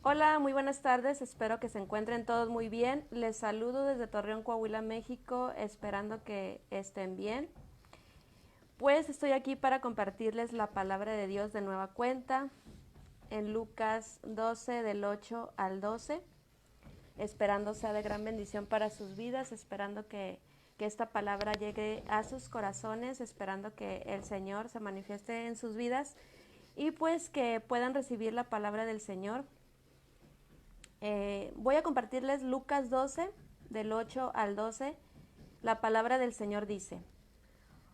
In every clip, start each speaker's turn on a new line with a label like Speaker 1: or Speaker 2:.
Speaker 1: Hola, muy buenas tardes, espero que se encuentren todos muy bien. Les saludo desde Torreón, Coahuila, México, esperando que estén bien. Pues estoy aquí para compartirles la palabra de Dios de nueva cuenta en Lucas 12 del 8 al 12, esperando sea de gran bendición para sus vidas, esperando que esta palabra llegue a sus corazones, esperando que el Señor se manifieste en sus vidas y pues que puedan recibir la palabra del Señor. Voy a compartirles Lucas 12, del 8 al 12. La palabra del Señor dice: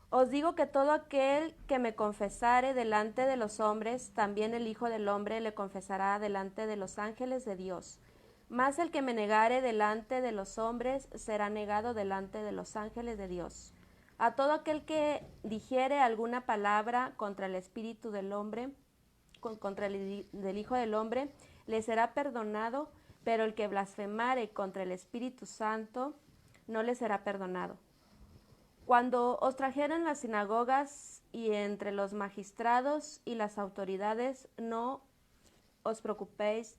Speaker 1: Os digo que todo aquel que me confesare delante de los hombres, también el Hijo del Hombre le confesará delante de los ángeles de Dios. Mas el que me negare delante de los hombres, será negado delante de los ángeles de Dios. A todo aquel que dijere alguna palabra contra el Espíritu del hombre, contra el del Hijo del Hombre, le será perdonado, pero el que blasfemare contra el Espíritu Santo, no le será perdonado. Cuando os trajeran las sinagogas y entre los magistrados y las autoridades, no os preocupéis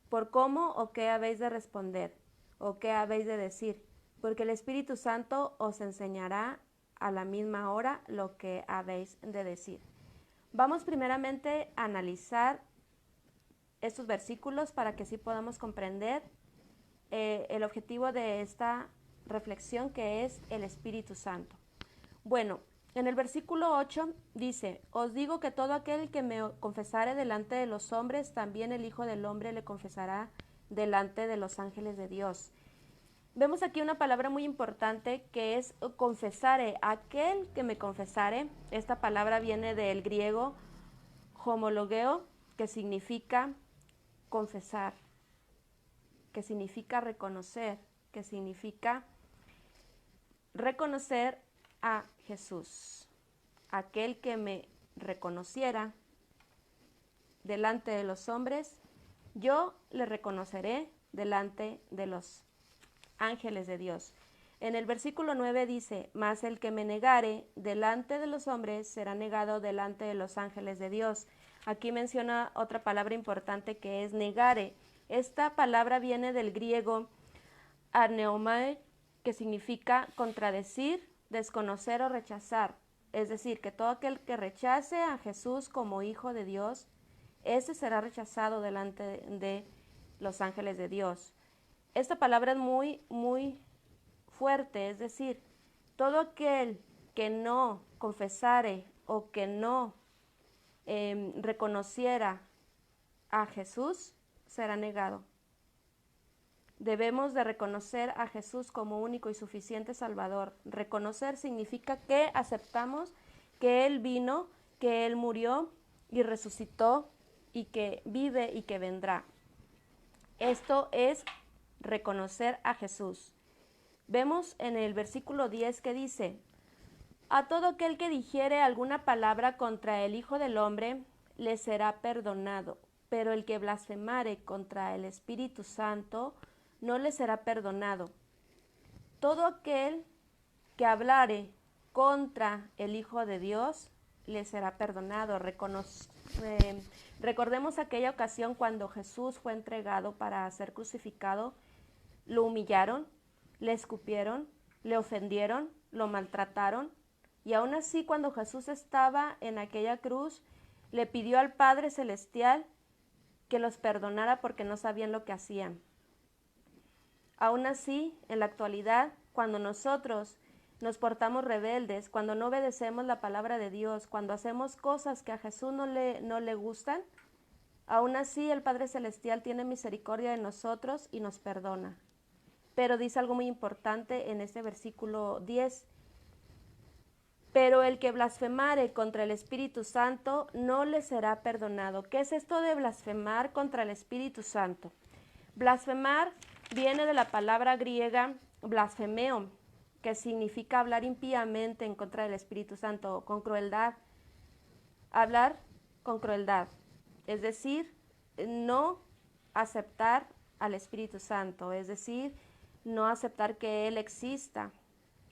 Speaker 1: por cómo o qué habéis de responder o qué habéis de decir, porque el Espíritu Santo os enseñará a la misma hora lo que habéis de decir. Vamos primeramente a analizar estos versículos para que sí podamos comprender el objetivo de esta reflexión, que es el Espíritu Santo. Bueno, en el versículo 8 dice: Os digo que todo aquel que me confesare delante de los hombres, también el Hijo del Hombre le confesará delante de los ángeles de Dios. Vemos aquí una palabra muy importante que es confesare. Aquel que me confesare, esta palabra viene del griego homologeo, que significa confesar, que significa reconocer, que significa reconocer a Jesús. Aquel que me reconociera delante de los hombres, yo le reconoceré delante de los ángeles de Dios. En el versículo 9 dice: Mas el que me negare delante de los hombres, será negado delante de los ángeles de Dios. Aquí menciona otra palabra importante, que es negare. Esta palabra viene del griego aneomai, que significa contradecir, desconocer o rechazar. Es decir, que todo aquel que rechace a Jesús como Hijo de Dios, ese será rechazado delante de los ángeles de Dios. Esta palabra es muy fuerte, es decir, todo aquel que no confesare o que no reconociera a Jesús, será negado. Debemos de reconocer a Jesús como único y suficiente Salvador. Reconocer significa que aceptamos que Él vino, que Él murió y resucitó y que vive y que vendrá. Esto es reconocer a Jesús. Vemos en el versículo 10 que dice: A todo aquel que dijere alguna palabra contra el Hijo del Hombre, le será perdonado, pero el que blasfemare contra el Espíritu Santo, no le será perdonado. Todo aquel que hablare contra el Hijo de Dios, le será perdonado. Recordemos aquella ocasión cuando Jesús fue entregado para ser crucificado. Lo humillaron, le escupieron, le ofendieron, lo maltrataron, y aún así, cuando Jesús estaba en aquella cruz, le pidió al Padre Celestial que los perdonara porque no sabían lo que hacían. Aún así, en la actualidad, cuando nosotros nos portamos rebeldes, cuando no obedecemos la palabra de Dios, cuando hacemos cosas que a Jesús no le gustan, aún así el Padre Celestial tiene misericordia de nosotros y nos perdona. Pero dice algo muy importante en este versículo 10: Pero el que blasfemare contra el Espíritu Santo, no le será perdonado. ¿Qué es esto de blasfemar contra el Espíritu Santo? Blasfemar viene de la palabra griega blasfemeo, que significa hablar impíamente en contra del Espíritu Santo, con crueldad. Hablar con crueldad, es decir, no aceptar al Espíritu Santo, es decir, no aceptar que Él exista,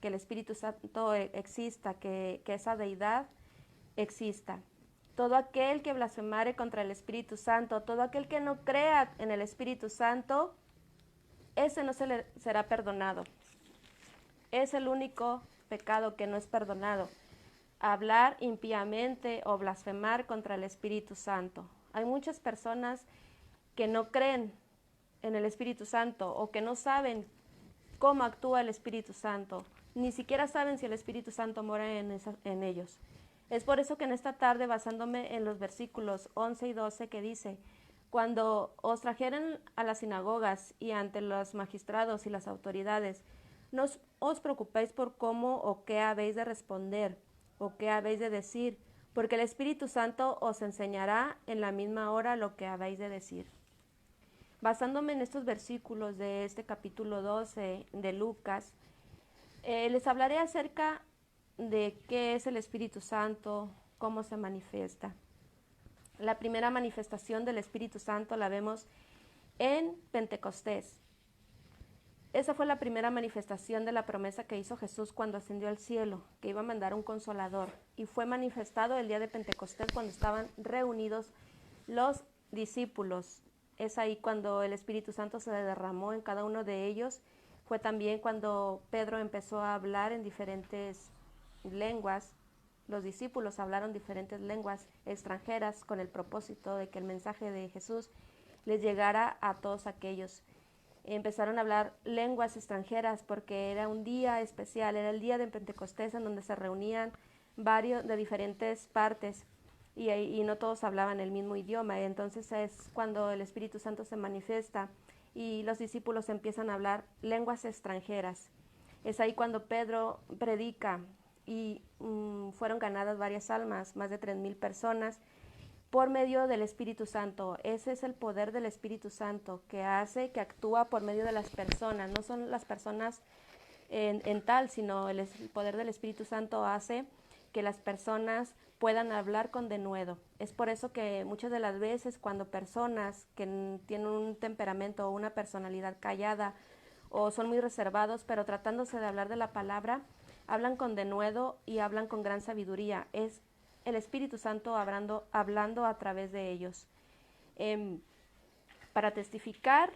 Speaker 1: que el Espíritu Santo exista, que esa deidad exista. Todo aquel que blasfemare contra el Espíritu Santo, todo aquel que no crea en el Espíritu Santo, ese no se le será perdonado. Es el único pecado que no es perdonado. Hablar impíamente o blasfemar contra el Espíritu Santo. Hay muchas personas que no creen en el Espíritu Santo o que no saben cómo actúa el Espíritu Santo. Ni siquiera saben si el Espíritu Santo mora en ellos. Es por eso que en esta tarde, basándome en los versículos 11 y 12 que dice: cuando os trajeren a las sinagogas y ante los magistrados y las autoridades, no os preocupéis por cómo o qué habéis de responder o qué habéis de decir, porque el Espíritu Santo os enseñará en la misma hora lo que habéis de decir. Basándome en estos versículos de este capítulo 12 de Lucas, les hablaré acerca de qué es el Espíritu Santo, cómo se manifiesta. La primera manifestación del Espíritu Santo la vemos en Pentecostés. Esa fue la primera manifestación de la promesa que hizo Jesús cuando ascendió al cielo, que iba a mandar un consolador. Y fue manifestado el día de Pentecostés cuando estaban reunidos los discípulos. Es ahí cuando el Espíritu Santo se derramó en cada uno de ellos. Fue también cuando Pedro empezó a hablar en diferentes lenguas. Los discípulos hablaron diferentes lenguas extranjeras con el propósito de que el mensaje de Jesús les llegara a todos aquellos. Empezaron a hablar lenguas extranjeras porque era un día especial, era el día de Pentecostés en donde se reunían varios de diferentes partes y no todos hablaban el mismo idioma. Entonces es cuando el Espíritu Santo se manifiesta y los discípulos empiezan a hablar lenguas extranjeras. Es ahí cuando Pedro predica y fueron ganadas varias almas, más de 3,000 personas, por medio del Espíritu Santo. Ese es el poder del Espíritu Santo que actúa por medio de las personas. No son las personas en tal, sino el poder del Espíritu Santo hace que las personas puedan hablar con denuedo. Es por eso que muchas de las veces cuando personas que tienen un temperamento o una personalidad callada o son muy reservados, pero tratándose de hablar de la palabra, hablan con denuedo y hablan con gran sabiduría. Es el Espíritu Santo hablando a través de ellos. Para testificar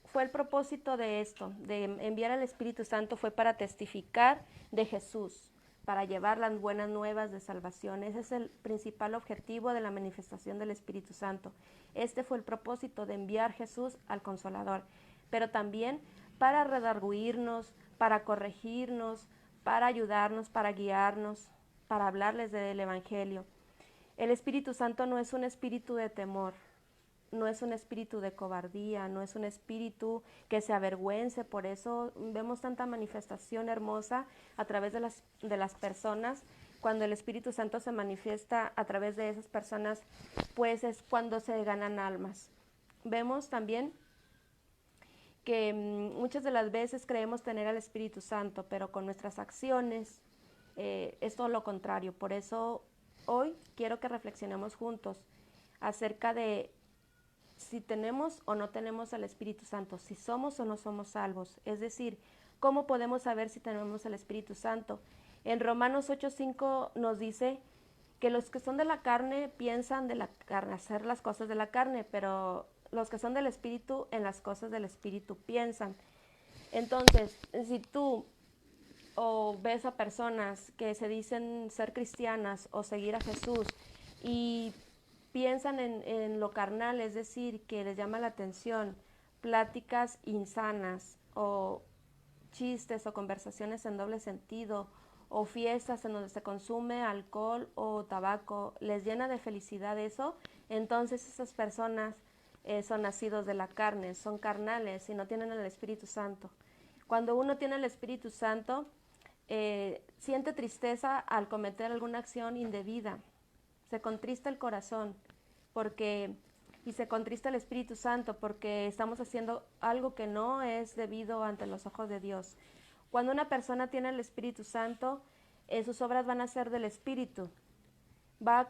Speaker 1: fue el propósito de esto, de enviar al Espíritu Santo, fue para testificar de Jesús, para llevar las buenas nuevas de salvación. Ese es el principal objetivo de la manifestación del Espíritu Santo. Este fue el propósito de enviar Jesús al Consolador, pero también para redarguirnos, para corregirnos, para ayudarnos, para guiarnos, para hablarles del Evangelio. El Espíritu Santo no es un espíritu de temor, no es un espíritu de cobardía, no es un espíritu que se avergüence. Por eso vemos tanta manifestación hermosa a través de las personas. Cuando el Espíritu Santo se manifiesta a través de esas personas, pues es cuando se ganan almas. Vemos también que muchas de las veces creemos tener al Espíritu Santo, pero con nuestras acciones es todo lo contrario. Por eso hoy quiero que reflexionemos juntos acerca de si tenemos o no tenemos al Espíritu Santo, si somos o no somos salvos. Es decir, ¿cómo podemos saber si tenemos al Espíritu Santo? En Romanos 8:5 nos dice que los que son de la carne piensan de la carne, hacer las cosas de la carne, pero los que son del Espíritu, en las cosas del Espíritu piensan. Entonces, si tú o ves a personas que se dicen ser cristianas o seguir a Jesús y piensan en lo carnal, es decir, que les llama la atención pláticas insanas o chistes o conversaciones en doble sentido o fiestas en donde se consume alcohol o tabaco, les llena de felicidad eso, entonces esas personas son nacidos de la carne, son carnales y no tienen el Espíritu Santo. Cuando uno tiene el Espíritu Santo, siente tristeza al cometer alguna acción indebida, se contrista el corazón y se contrista el Espíritu Santo porque estamos haciendo algo que no es debido ante los ojos de Dios. Cuando una persona tiene el Espíritu Santo, sus obras van a ser del Espíritu. Va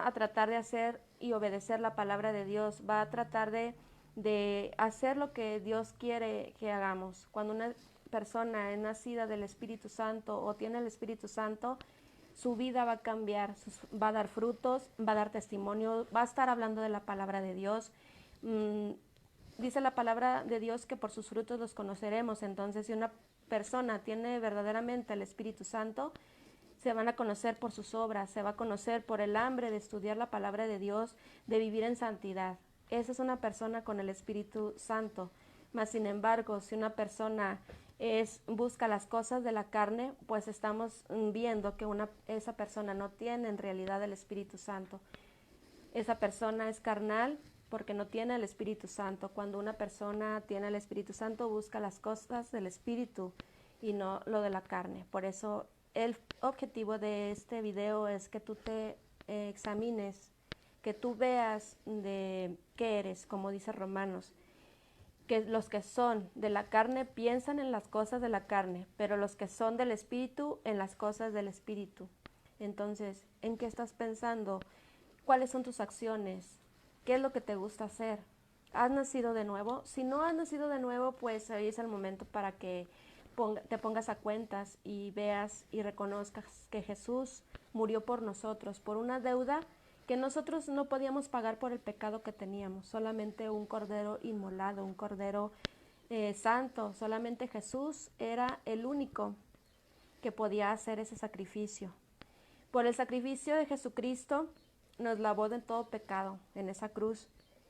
Speaker 1: a tratar de hacer y obedecer la palabra de Dios, va a tratar de hacer lo que Dios quiere que hagamos. Cuando una persona es nacida del Espíritu Santo o tiene el Espíritu Santo, su vida va a cambiar, va a dar frutos, va a dar testimonio, va a estar hablando de la palabra de Dios. Dice la palabra de Dios que por sus frutos los conoceremos. Entonces, si una persona tiene verdaderamente el Espíritu Santo, se van a conocer por sus obras, se va a conocer por el hambre de estudiar la palabra de Dios, de vivir en santidad. Esa es una persona con el Espíritu Santo. Mas, sin embargo, si una persona busca las cosas de la carne, pues estamos viendo que esa persona no tiene en realidad el Espíritu Santo. Esa persona es carnal porque no tiene el Espíritu Santo. Cuando una persona tiene el Espíritu Santo, busca las cosas del Espíritu y no lo de la carne. Por eso el objetivo de este video es que tú te examines, que tú veas de qué eres, como dice Romanos, que los que son de la carne piensan en las cosas de la carne, pero los que son del Espíritu en las cosas del Espíritu. Entonces, ¿en qué estás pensando? ¿Cuáles son tus acciones? ¿Qué es lo que te gusta hacer? ¿Has nacido de nuevo? Si no has nacido de nuevo, pues hoy es el momento para que te pongas a cuentas y veas y reconozcas que Jesús murió por nosotros, por una deuda que nosotros no podíamos pagar por el pecado que teníamos, solamente un cordero inmolado, un cordero santo, solamente Jesús era el único que podía hacer ese sacrificio. Por el sacrificio de Jesucristo nos lavó de todo pecado en esa cruz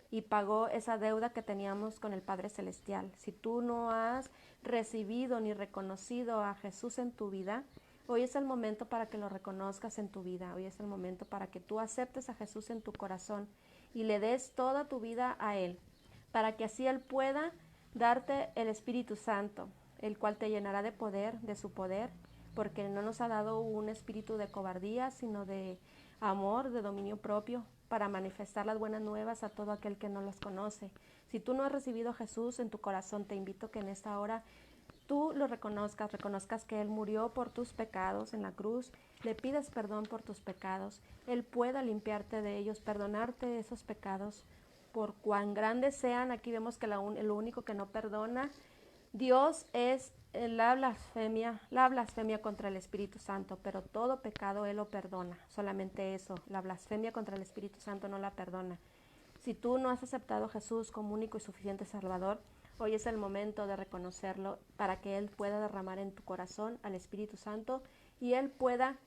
Speaker 1: y pagó esa deuda que teníamos con el Padre Celestial. Si tú no has recibido ni reconocido a Jesús en tu vida, hoy es el momento para que lo reconozcas en tu vida. Hoy es el momento para que tú aceptes a Jesús en tu corazón y le des toda tu vida a Él, para que así Él pueda darte el Espíritu Santo, el cual te llenará de poder, de su poder, porque no nos ha dado un espíritu de cobardía, sino de amor, de dominio propio, para manifestar las buenas nuevas a todo aquel que no los conoce. Si tú no has recibido a Jesús en tu corazón, te invito que en esta hora tú lo reconozcas que Él murió por tus pecados en la cruz, le pidas perdón por tus pecados, Él pueda limpiarte de ellos, perdonarte esos pecados, por cuán grandes sean. Aquí vemos que lo único que no perdona Dios es la blasfemia contra el Espíritu Santo, pero todo pecado Él lo perdona, solamente eso, la blasfemia contra el Espíritu Santo no la perdona. Si tú no has aceptado a Jesús como único y suficiente Salvador, hoy es el momento de reconocerlo para que Él pueda derramar en tu corazón al Espíritu Santo y Él pueda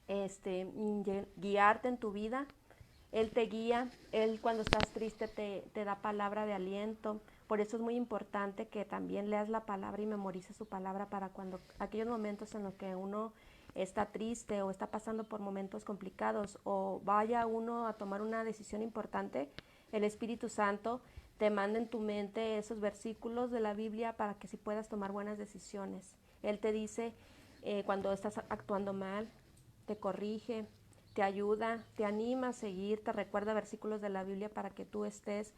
Speaker 1: guiarte en tu vida. Él te guía, Él cuando estás triste te da palabra de aliento. Por eso es muy importante que también leas la palabra y memorices su palabra para cuando aquellos momentos en los que uno está triste o está pasando por momentos complicados o vaya uno a tomar una decisión importante, el Espíritu Santo te manda en tu mente esos versículos de la Biblia para que sí puedas tomar buenas decisiones. Él te dice cuando estás actuando mal, te corrige, te ayuda, te anima a seguir, te recuerda versículos de la Biblia para que tú estés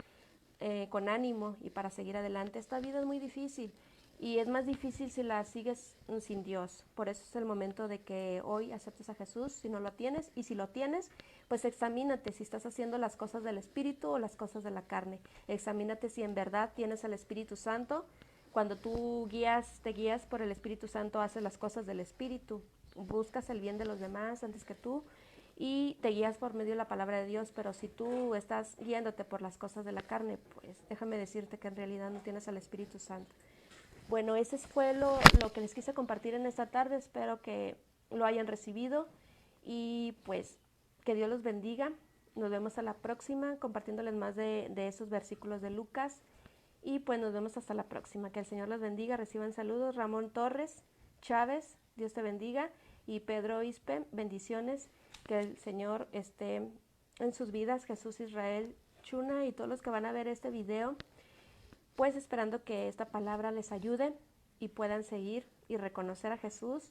Speaker 1: con ánimo y para seguir adelante. Esta vida es muy difícil y es más difícil si la sigues sin Dios. Por eso es el momento de que hoy aceptes a Jesús si no lo tienes, y si lo tienes, pues examínate si estás haciendo las cosas del Espíritu o las cosas de la carne. Examínate si en verdad tienes el Espíritu Santo. Cuando tú te guías por el Espíritu Santo, haces las cosas del Espíritu, buscas el bien de los demás antes que tú y te guías por medio de la palabra de Dios. Pero si tú estás guiándote por las cosas de la carne, pues déjame decirte que en realidad no tienes al Espíritu Santo. Bueno, ese fue lo que les quise compartir en esta tarde. Espero que lo hayan recibido y pues que Dios los bendiga. Nos vemos a la próxima compartiéndoles más de esos versículos de Lucas y pues nos vemos hasta la próxima. Que el Señor los bendiga. Reciban saludos. Ramón Torres Chávez, Dios te bendiga, y Pedro Ispe, bendiciones. Que el Señor esté en sus vidas. Jesús Israel Chuna y todos los que van a ver este video, pues esperando que esta palabra les ayude y puedan seguir y reconocer a Jesús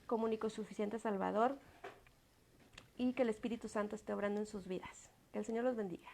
Speaker 1: como único y suficiente Salvador, y que el Espíritu Santo esté obrando en sus vidas. Que el Señor los bendiga.